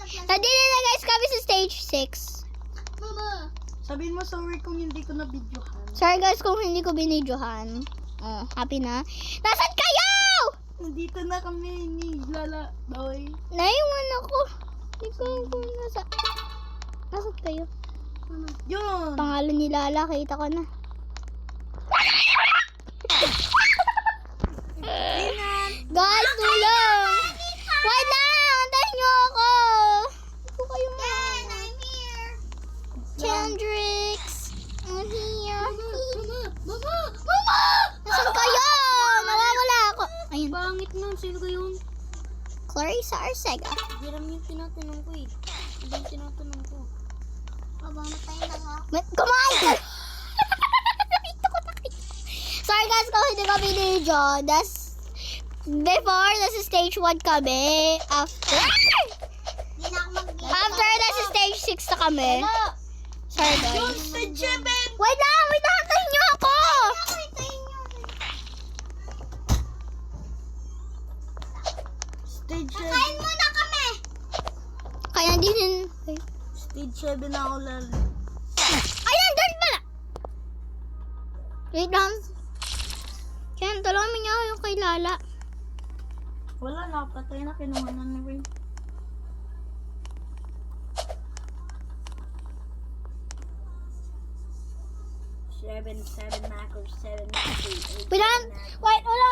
Nandito na guys kami sa stage 6. Mama! Sabihin mo sorry kung hindi ko na-videohan. Sorry guys kung hindi ko binidyohan. Oh, happy na. Nasaan kayo? Nandito na kami ni Lala Boy. Naiwan ako. Hindi ko alam kung nasaan kayo? Yun! Pangalan ni Lala, kita ko na. Guys, tulong! Wait lang! Antayin niyo ako! Hindi ko kayo I'm here! Kendrix! I'm here! Mama! Nasaan kayo? Nawawala ako. Ayun. Pangit nun. Sino ka yun? Clarissa Arcega. Hindi naman yung tinatanong ko eh. Hindi yung tinatanong ko. Habang natayin na nga. Kumain ka! Sorry guys kung hindi kami video. That's before, nasa stage 1 kami. After nasa stage 6 na kami. Sorry guys. Stage 7! Wait lang! Antayin niyo ako! Stage 7. Kain muna kami! Kaya din. Stage 7 na ako lalo. Ayan! Doon pala! Wait lang. Ken, tulungan niyo ako yung kay Lala. Wala na. Patay na. Kinuha na ni Ray. Seven Mako, 7 Mako. Wait lang! Wait, wala!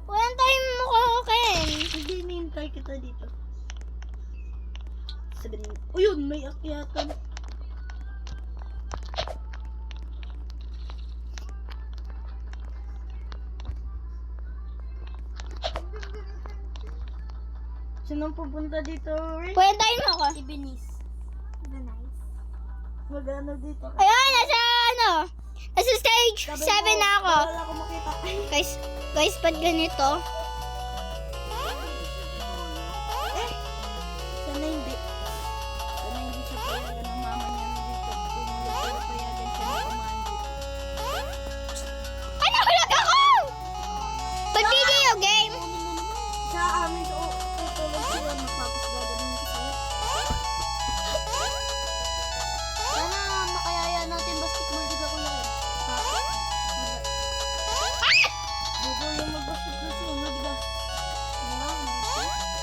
Walang time mo ko, Ken. Hindi, nihintay kita dito. 7. O yun, may akyatan. Sinong pupunta dito, Ray? Walang time mo ko. Si Benice. Magano dito ka? Ayun, nasa stage 7 na ako. Wala ko makita. Guys, ba't ganito? Sana hindi. Sana hindi siya payagan ng mama niya na dito. Kung hindi siya payagan siya na kumain dito. Ay, nahulog ako! Pag video game. Sa amin, tutulog sila. Magpapasgada ng isa. Sana makayaya natin basketball. Di ka ko na rin. Bubo yung mag-basketball siya. Nagda.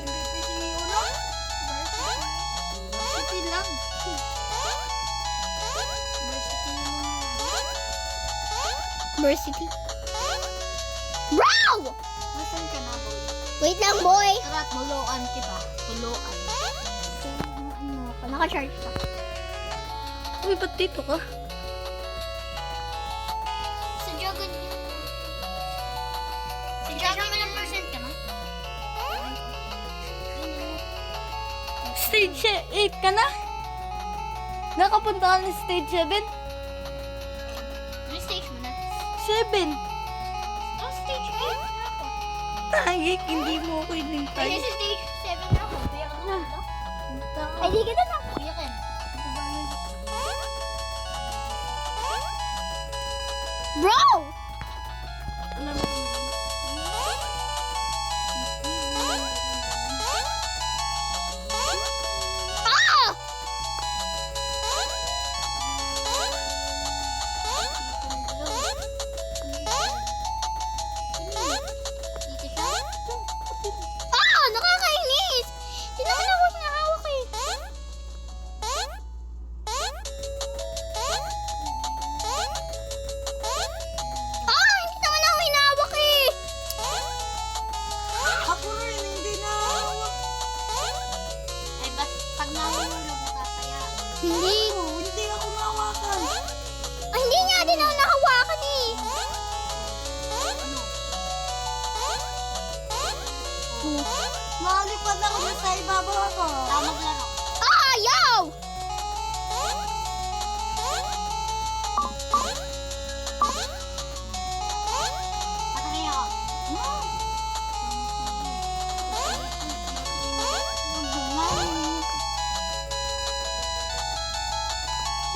MVP si Uno? Varsity lang. Varsity. Bro! Nasaan ka na, boy? Wait lang, boy. Tara, tuluan kita. Tuluan. Naka-charge ka. Uy, ba't dito ka? Sa Dragon yun. Sa Dragon mo ng percent ka na? Stage 8 ka na? Nakapunta ka na stage 7? Ano stage mo na? 7. Oh, stage 8 na ako. Tangik, hindi mo ako Ay, inintay. sa stage 7 na ako. Kaya ka na. Ay, di ka na. Kuya Ken. Bro! Alam mo yun. Ah! Ah! Nakakainis! Hindi naman ako hinahawak eh. Ah! Hindi naman ako hinahawak eh. Ako rin, hindi na. Ay, pag nahulog matataya. Hindi. Hindi ako nawakan. Ay, hindi nga din ako nahawakan eh. Malipad ako na sa ibabaw ako. Maglaro. Ah, ayaw! Patay ako.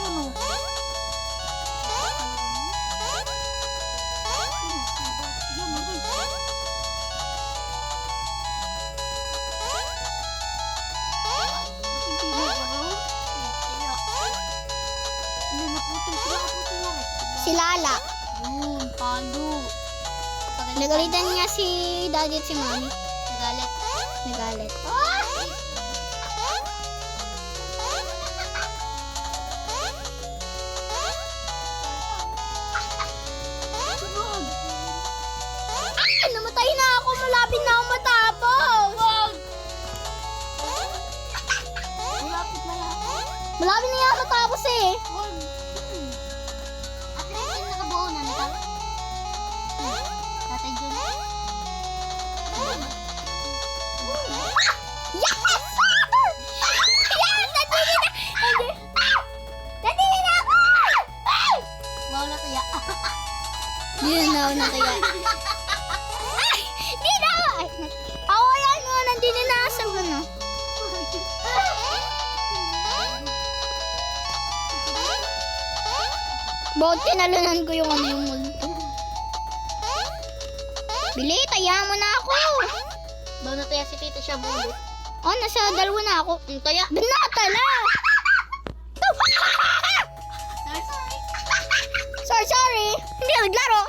Yun o. Si Lala. Palo. Nagalitan niya si Daddy at si Mommy. Nagalit. Nagalit. Namatay na ako. Malapit na ako matapos. Malapit na ako matapos eh. At least yung nakabuo na nito. Tatay Jun. Yes! Yes! Nandito na ako! Wow na kaya. Hindi na ako nataya. Ay! Hindi na ako! Ay, ako yan mo. Nandito na ako sa ano. Bakit tinalunan ko yung ano yung multo? Bili, taya mo na ako. Wow na kaya si Tita siya bulo. Oh, nasa dalawa na ako. Kaya. Binata na! Sorry, sorry. Hindi ako naglaro.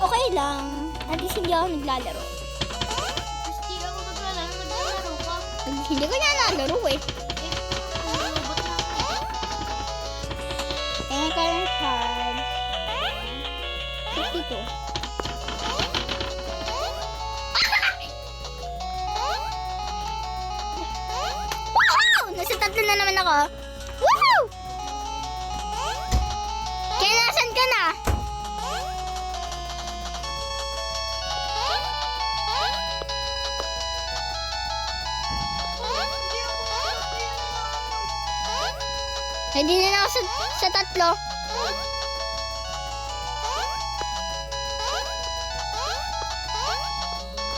Okay lang. At least hindi ako naglalaro. Hindi ako naglalaro ka. Hindi ko na nalaro eh. Eh, current card. 52. Woohoo! Nasa tatlo na naman ako. Woohoo! Kaya nasan ka na? Hindi na ako sa tatlo.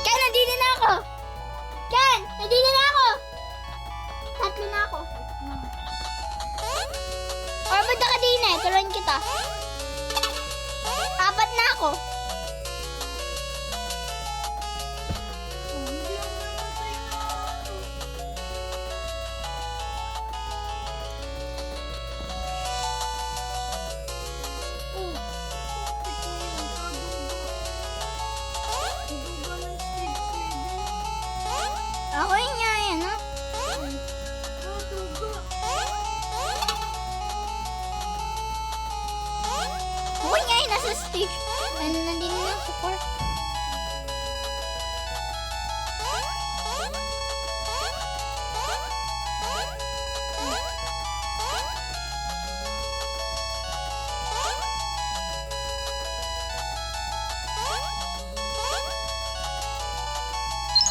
Ken, nandito na ako. Ken, nandito na ako. Tatlo na ako. Or ba't ka din eh? Turuan kita. Apat na ako. Ako yun nga yan, no? Ako nga yun, nasa stage. Nandito na sa car.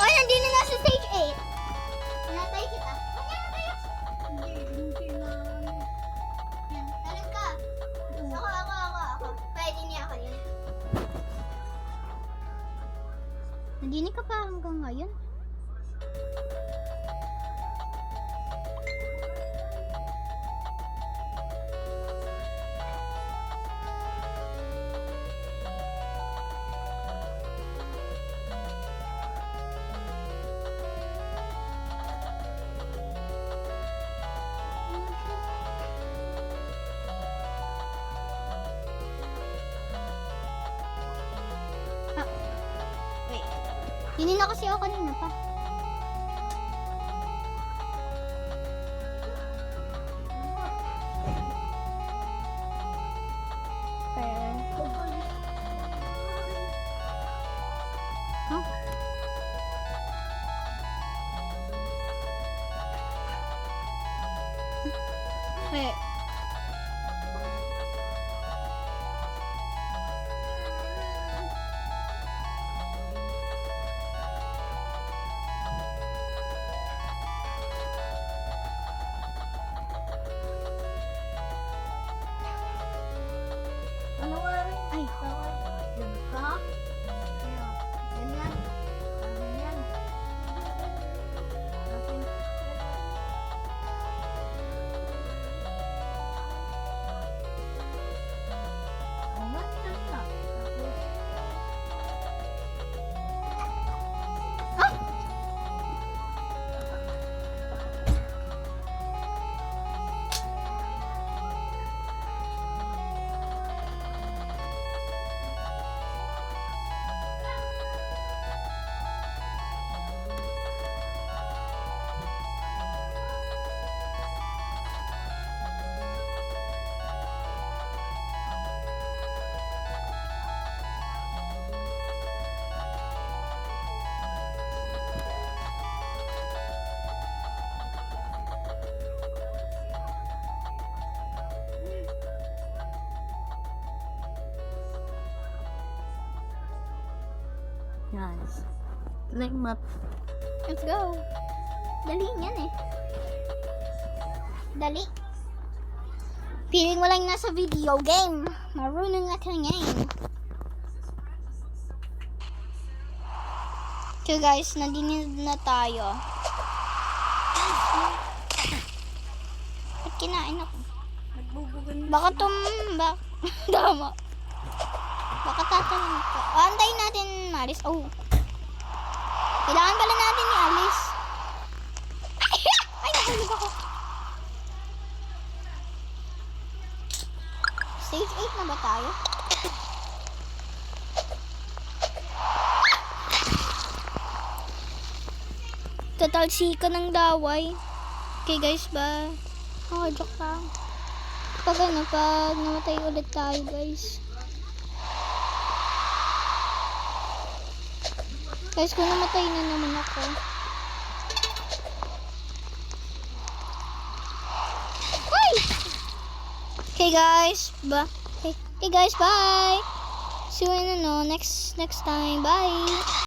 Oh, nandito na sa stage 8. Pinatay kita. Yan, talent ka. Ako. Pwede niya ako yun. Nandinig ka pa hanggang ngayon? Hindi na kasi ako kanina pa. Huh? Wait. Ay. Nice. Ito na yung map. Let's go. Dali yan eh. Dali. Feeling mo lang nasa video game. Marunong na ka ngayon. So guys, nandito na tayo. Ba't kinain ako? Nagbubugan na. Baka Tama. Baka tatanong ko. Antayin natin, Maris. Oh. Kailangan pala natin ni Alice. Ay, nahulog ako. Stage 8 na ba tayo? Total sika ng daway. Okay guys ba? Oh, joke lang. Pag namatay ulit tayo guys. Guys, kung namatay na naman ako. Uy! Okay guys, Okay guys, bye! See you in next time. Bye!